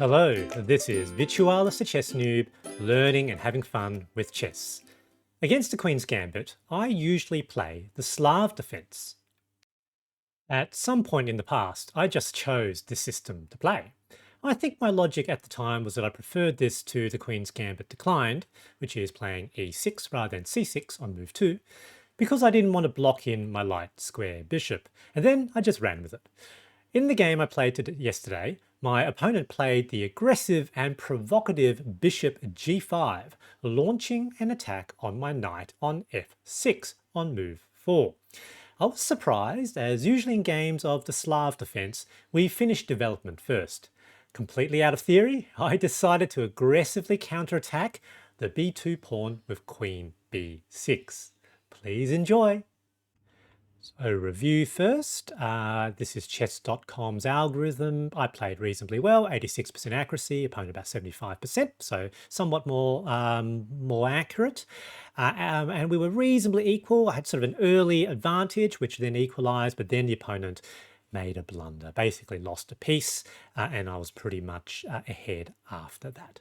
Hello, this is Virtualis the Chess Noob, learning and having fun with chess. Against the Queen's Gambit, I usually play the Slav Defense. At some point in the past, I just chose this system to play. I think my logic at the time was that I preferred this to the Queen's Gambit declined, which is playing e6 rather than c6 on move 2, because I didn't want to block in my light square bishop, and then I just ran with it. In the game I played yesterday, my opponent played the aggressive and provocative bishop g5, launching an attack on my knight on f6 on move 4. I was surprised, as usually in games of the Slav Defense, we finish development first. Completely out of theory, I decided to aggressively counterattack the b2 pawn with queen b6. Please enjoy! So review first. This is chess.com's algorithm. I played reasonably well, 86% accuracy, opponent about 75%, so somewhat more accurate. And we were reasonably equal. I had sort of an early advantage, which then equalized, but then the opponent made a blunder, basically lost a piece, and I was pretty much ahead after that.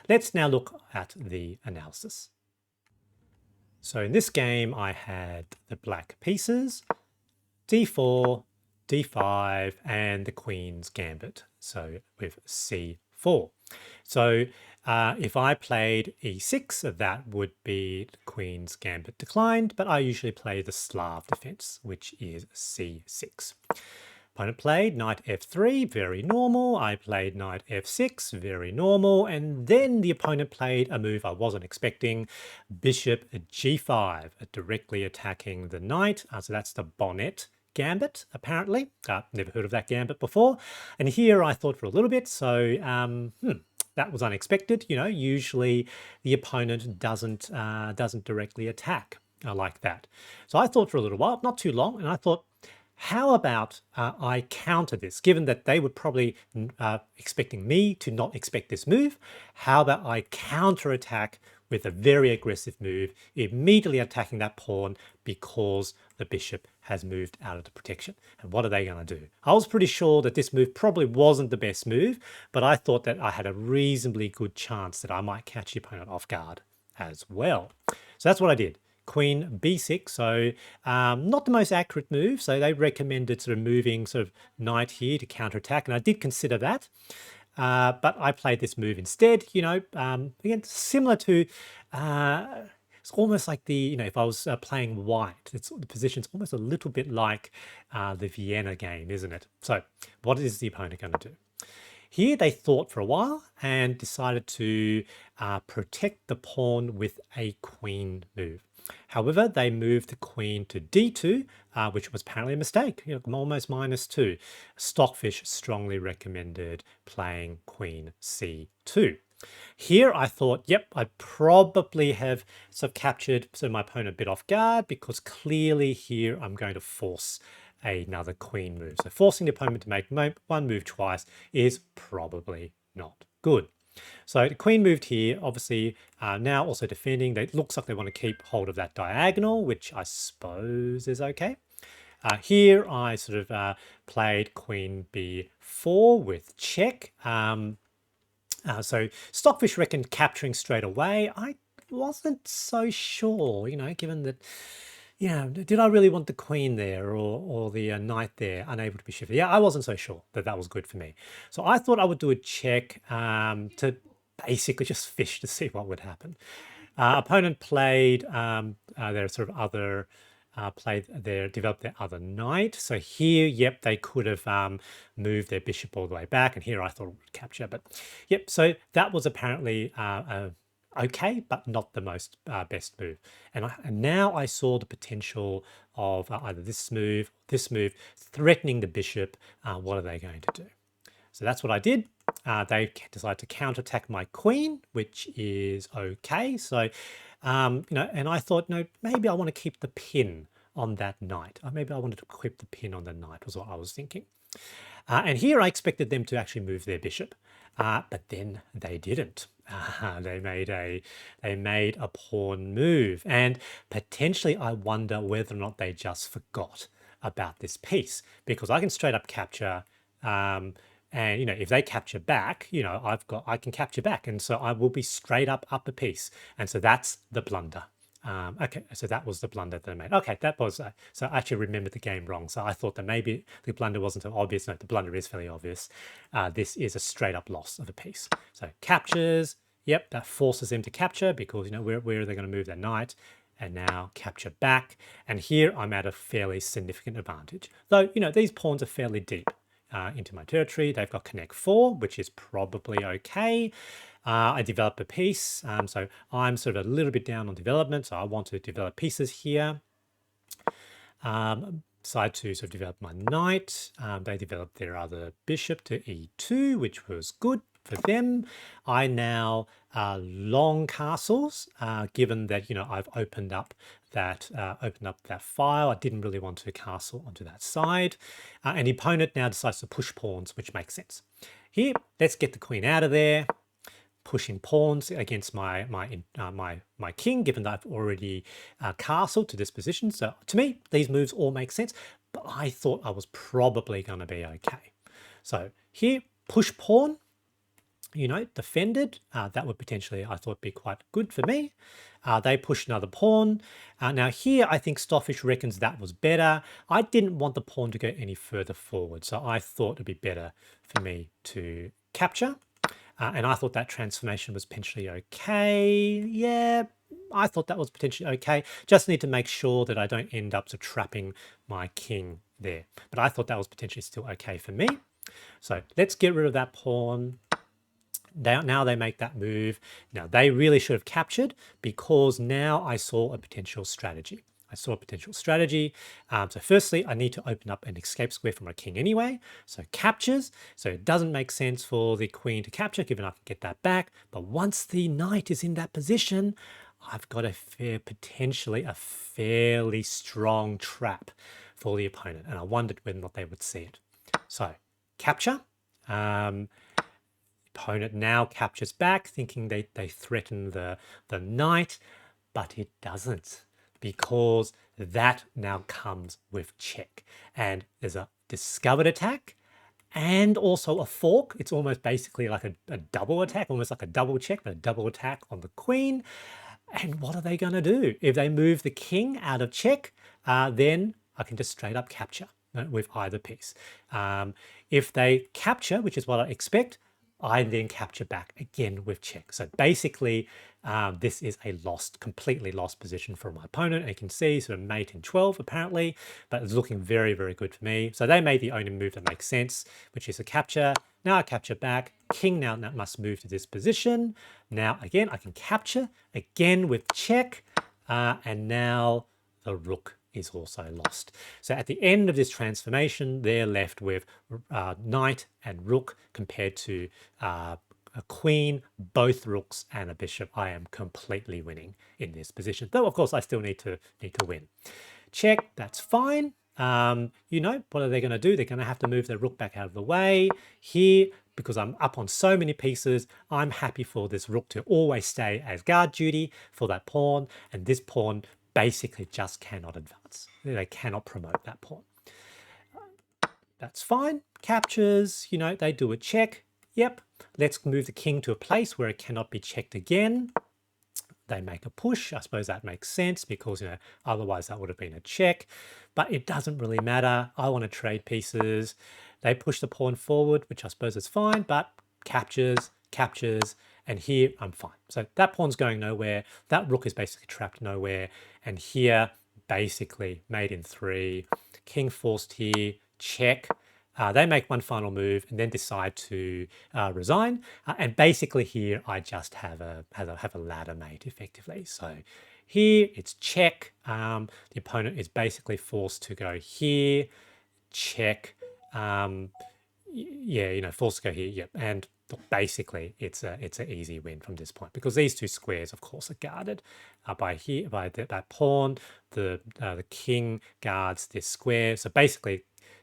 Let's now look at the analysis. So in this game, I had the black pieces, d4, d5, and the Queen's Gambit, so with c4. So if I played e6, that would be the Queen's Gambit declined, but I usually play the Slav Defense, which is c6. Opponent played knight f3, very normal. I played knight f6, very normal. And then the opponent played a move I wasn't expecting, bishop g5, directly attacking the knight. So that's the Bonnet Gambit, apparently. Never heard of that gambit before. And here I thought for a little bit, so that was unexpected. You know, usually the opponent doesn't directly attack like that. So I thought for a little while, not too long, and I thought, how about I counter this, given that they were probably expecting me to not expect this move? How about I counterattack with a very aggressive move, immediately attacking that pawn because the bishop has moved out of the protection? And what are they going to do? I was pretty sure that this move probably wasn't the best move, but I thought that I had a reasonably good chance that I might catch the opponent off guard as well. So that's what I did. Queen b6, so not the most accurate move, so they recommended sort of moving sort of knight here to counterattack, and I did consider that, but I played this move instead. You know, again, similar to it's almost like the, you know, if I was playing white, the position's almost a little bit like the Vienna game, isn't it? So what is the opponent going to do? Here they thought for a while and decided to protect the pawn with a queen move. However, they moved the queen to d2, which was apparently a mistake, you know, almost -2. Stockfish strongly recommended playing queen c2. Here I thought, yep, I probably have sort of captured my opponent a bit off guard, because clearly here I'm going to force another queen move. So forcing the opponent to make one move twice is probably not good. So the queen moved here, obviously now also defending. It looks like they want to keep hold of that diagonal, which I suppose is okay. Here I sort of played queen b4 with check. So Stockfish reckoned capturing straight away. I wasn't so sure, you know, given that, yeah, did I really want the queen there or the knight there, unable to be shifted? Yeah, I wasn't so sure that that was good for me. So I thought I would do a check to basically just fish to see what would happen. Opponent played their sort of other, developed their other knight. So here, yep, they could have moved their bishop all the way back. And here I thought it would capture, but yep, so that was apparently okay, but not the most best move. And now I saw the potential of either this move, threatening the bishop. What are they going to do? So that's what I did. They decided to counterattack my queen, which is okay. So, you know, and I thought, no, maybe I want to keep the pin on that knight. Maybe I wanted to keep the pin on the knight, was what I was thinking. And here I expected them to actually move their bishop, but then they didn't. They made a pawn move, and potentially I wonder whether or not they just forgot about this piece, because I can straight up capture And, if they capture back, I can capture back. And so I will be straight up a piece. And so that's the blunder. Okay, so that was the blunder that I made. Okay, that was, so I actually remembered the game wrong. So I thought that maybe the blunder wasn't so obvious. No, the blunder is fairly obvious. This is a straight up loss of a piece. So captures, yep, that forces them to capture because, where are they going to move their knight? And now capture back. And here I'm at a fairly significant advantage. Though, these pawns are fairly deep into my territory. They've got connect 4, which is probably okay. I develop a piece, so I'm sort of a little bit down on development, so I want to develop pieces here. Decide to sort of develop my knight. They developed their other bishop to e2, which was good for them. I now long castles, given that I've opened up that file. I didn't really want to castle onto that side, and the opponent now decides to push pawns, which makes sense. Here, let's get the queen out of there. Pushing pawns against my king, given that I've already castled to this position. So to me, these moves all make sense, but I thought I was probably going to be okay. So here, push pawn, defended. That would potentially, I thought, be quite good for me. They push another pawn. Now here, I think Stockfish reckons that was better. I didn't want the pawn to go any further forward, so I thought it'd be better for me to capture. And I thought that transformation was potentially okay. Yeah, I thought that was potentially okay. Just need to make sure that I don't end up trapping my king there. But I thought that was potentially still okay for me. So let's get rid of that pawn. Now they make that move. Now they really should have captured because now I saw a potential strategy. So firstly, I need to open up an escape square for my king anyway. So captures. So it doesn't make sense for the queen to capture, given I can get that back. But once the knight is in that position, I've got potentially a fairly strong trap for the opponent. And I wondered whether or not they would see it. So capture. Opponent now captures back, thinking they threaten the knight, but it doesn't, because that now comes with check. And there's a discovered attack and also a fork. It's almost basically like a double attack, almost like a double check, but a double attack on the queen. And what are they going to do? If they move the king out of check, then I can just straight up capture with either piece. If they capture, which is what I expect, I then capture back again with check. So basically, this is a completely lost position for my opponent. And you can see sort of mate in 12 apparently, but it's looking very, very good for me. So they made the only move that makes sense, which is a capture. Now I capture back. King now must move to this position. Now again, I can capture again with check, and now the rook is also lost. So at the end of this transformation, they're left with knight and rook compared to a queen, both rooks and a bishop. I am completely winning in this position, though of course I still need to win. Check, that's fine. What are they going to do? They're going to have to move their rook back out of the way. Here, because I'm up on so many pieces, I'm happy for this rook to always stay as guard duty for that pawn, and this pawn basically just cannot advance. They cannot promote that pawn. That's fine. Captures, they do a check. Yep, let's move the king to a place where it cannot be checked again. They make a push. I suppose that makes sense because, otherwise that would have been a check. But it doesn't really matter. I want to trade pieces. They push the pawn forward, which I suppose is fine, but captures, and here I'm fine. So that pawn's going nowhere. That rook is basically trapped nowhere. And here, basically, mate in 3. King forced here, check. They make one final move and then decide to resign. And basically here, I just have a ladder mate, effectively. So here, it's check. The opponent is basically forced to go here, check. Forced to go here, yep. And basically, it's an easy win from this point because these two squares, of course, are guarded by that pawn. The king guards this square, so basically,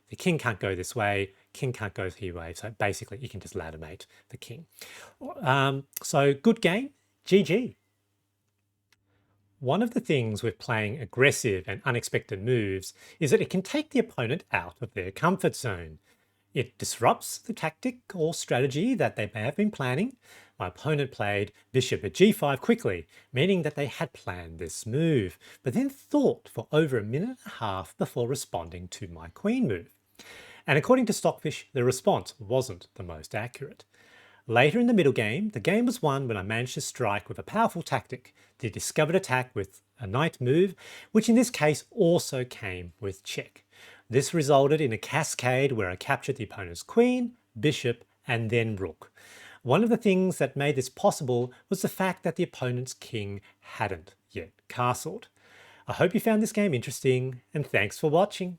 the king can't go this way, king can't go the way. So basically, you can just ladder mate the king. So good game, GG. One of the things with playing aggressive and unexpected moves is that it can take the opponent out of their comfort zone. It disrupts the tactic or strategy that they may have been planning. My opponent played bishop at g5 quickly, meaning that they had planned this move, but then thought for over a minute and a half before responding to my queen move. And according to Stockfish, the response wasn't the most accurate. Later in the middle game, the game was won when I managed to strike with a powerful tactic, the discovered attack with a knight move, which in this case also came with check. This resulted in a cascade where I captured the opponent's queen, bishop, and then rook. One of the things that made this possible was the fact that the opponent's king hadn't yet castled. I hope you found this game interesting, and thanks for watching.